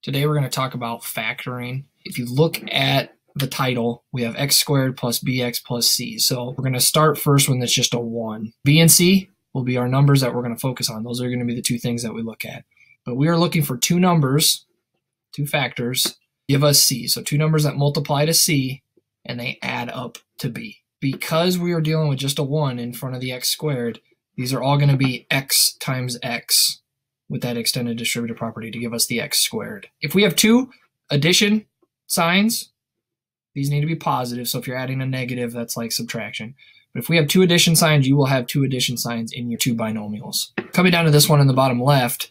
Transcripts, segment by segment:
Today we're going to talk about factoring. If you look at the title, we have x squared plus bx plus c. So we're going to start first when it's just a 1. B and c will be our numbers that we're going to focus on. Those are going to be the two things that we look at. But we are looking for two numbers, two factors, give us c. So two numbers that multiply to c and they add up to b. Because we are dealing with just a 1 in front of the x squared, these are all going to be x times x with that extended distributive property to give us the x squared. If we have two addition signs, these need to be positive. So if you're adding a negative, that's like subtraction. But if we have two addition signs, you will have two addition signs in your two binomials. Coming down to this one in the bottom left,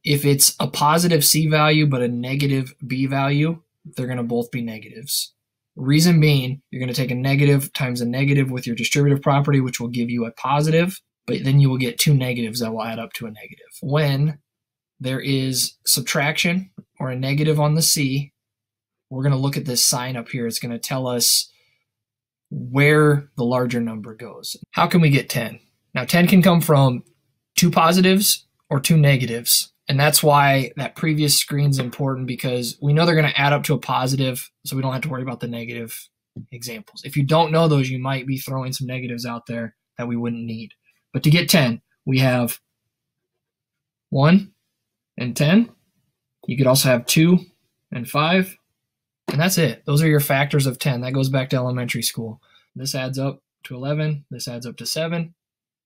if it's a positive c value but a negative b value, they're going to both be negatives. Reason being, you're going to take a negative times a negative with your distributive property, which will give you a positive, but then you will get two negatives that will add up to a negative. When there is subtraction or a negative on the c, we're going to look at this sign up here. It's going to tell us where the larger number goes. How can we get 10? Now 10 can come from two positives or two negatives. And that's why that previous screen is important, because we know they're going to add up to a positive, so we don't have to worry about the negative examples. If you don't know those, you might be throwing some negatives out there that we wouldn't need. But to get 10, we have 1 and 10. You could also have 2 and 5. And that's it. Those are your factors of 10. That goes back to elementary school. This adds up to 11. This adds up to 7.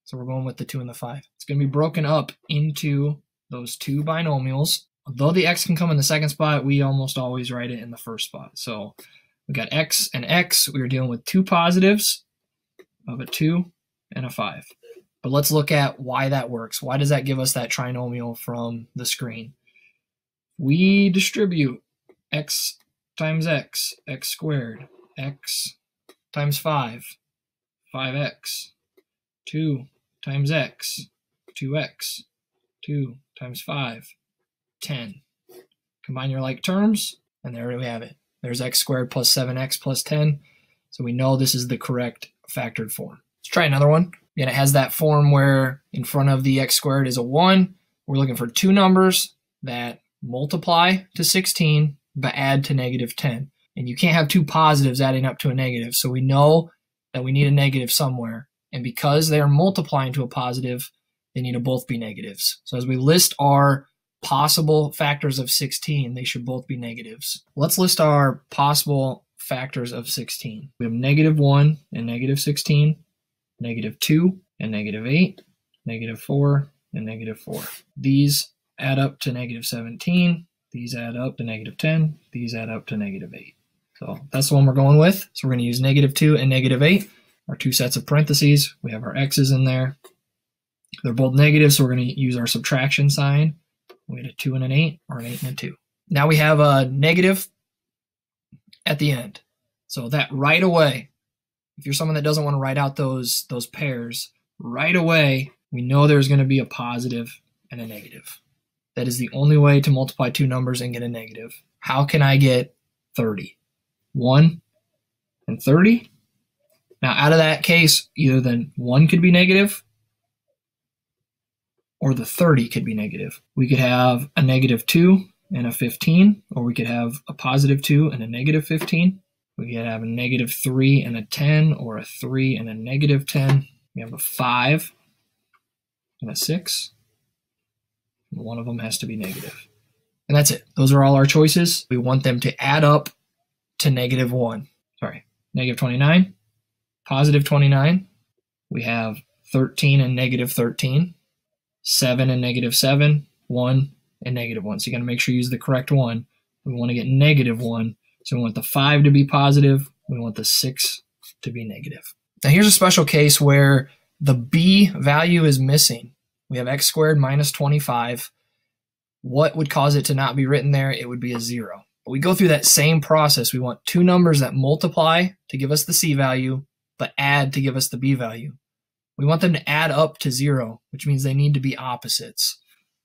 So we're going with the 2 and the 5. It's going to be broken up into those two binomials. Although the x can come in the second spot, we almost always write it in the first spot. So we got x and x. We are dealing with two positives of a 2 and a 5. But let's look at why that works. Why does that give us that trinomial from the screen? We distribute x times x, x squared, x times 5, 5x, 2 times x, 2x, 2 times 5, 10. Combine your like terms, and there we have it. There's x squared plus 7x plus 10. So we know this is the correct factored form. Let's try another one. Again, it has that form where in front of the x squared is a 1. We're looking for two numbers that multiply to 16 but add to negative 10. And you can't have two positives adding up to a negative. So we know that we need a negative somewhere. And because they are multiplying to a positive, they need to both be negatives. So as we list our possible factors of 16, they should both be negatives. Let's list our possible factors of 16. We have negative 1 and negative 16, negative 2 and negative 8, negative 4 and negative 4. These add up to negative 17. These add up to negative 10. These add up to negative 8. So that's the one we're going with. So we're going to use negative 2 and negative 8, our two sets of parentheses. We have our x's in there. They're both negative, so we're going to use our subtraction sign. We had a 2 and an 8, or an 8 and a 2. Now we have a negative at the end. So that right away, if you're someone that doesn't want to write out those pairs, right away, we know there's going to be a positive and a negative. That is the only way to multiply two numbers and get a negative. How can I get 30? 1 and 30. Now out of that case, either then 1 could be negative or the 30 could be negative. We could have a negative 2 and a 15, or we could have a positive 2 and a negative 15. We could have a negative 3 and a 10, or a 3 and a negative 10. We have a 5 and a 6. And one of them has to be negative. And that's it. Those are all our choices. We want them to add up to negative 1. Sorry, negative 29, positive 29. We have 13 and negative 13, 7 and negative 7, 1 and negative 1. So you got to make sure you use the correct one. We want to get negative 1. So we want the 5 to be positive. We want the 6 to be negative. Now here's a special case where the b value is missing. We have x squared minus 25. What would cause it to not be written there? It would be a 0. But we go through that same process. We want two numbers that multiply to give us the c value, but add to give us the b value. We want them to add up to 0, which means they need to be opposites.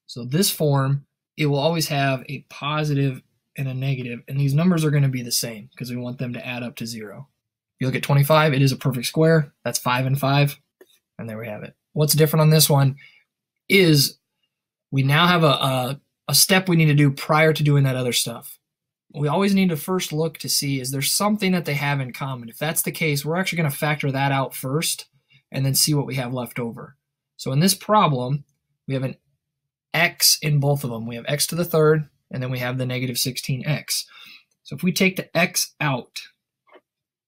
So this form, it will always have a positive and a negative, and these numbers are going to be the same because we want them to add up to 0. If you look at 25, it is a perfect square. That's 5 and 5, and there we have it. What's different on this one is we now have a a step we need to do prior to doing that other stuff. We always need to first look to see, is there something that they have in common? If that's the case, we're actually going to factor that out first and then see what we have left over. So in this problem, we have an x in both of them. We have x to the third, and then we have the negative 16x. So if we take the x out,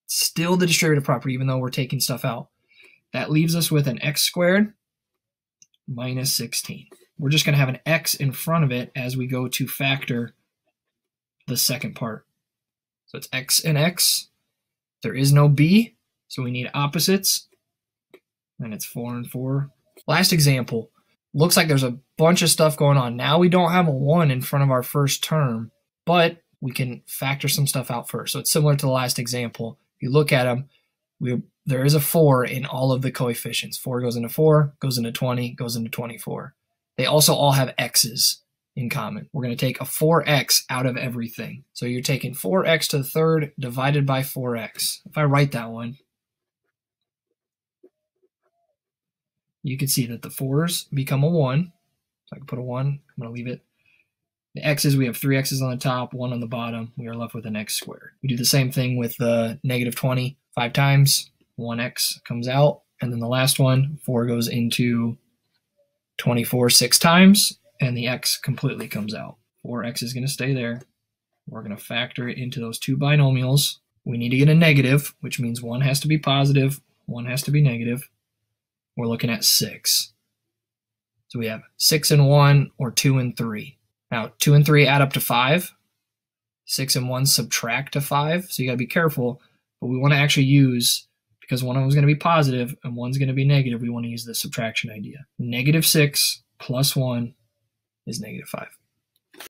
still the distributive property, even though we're taking stuff out, that leaves us with an x squared minus 16. We're just going to have an x in front of it as we go to factor the second part. So it's x and x. There is no b, so we need opposites. And it's 4 and 4. Last example. Looks like there's a bunch of stuff going on. Now we don't have a 1 in front of our first term, but we can factor some stuff out first. So it's similar to the last example. If you look at them, there is a 4 in all of the coefficients. 4 goes into 4, goes into 20, goes into 24. They also all have x's in common. We're going to take a 4x out of everything. So you're taking 4x to the third divided by 4x. If I write that one, you can see that the 4's become a 1. So I can put a 1. I'm going to leave it. The x's, we have 3 x's on the top, 1 on the bottom. We are left with an x squared. We do the same thing with the negative 20 5 times. 1x comes out. And then the last one, 4 goes into 24 6 times, and the x completely comes out. 4x is going to stay there. We're going to factor it into those two binomials. We need to get a negative, which means one has to be positive, one has to be negative. We're looking at 6. So we have 6 and 1 or 2 and 3. Now 2 and 3 add up to 5. 6 and 1 subtract to 5. So you got to be careful, but we want to actually use, because one of them is going to be positive and one's going to be negative, we want to use the subtraction idea. Negative 6 plus 1 is negative 5.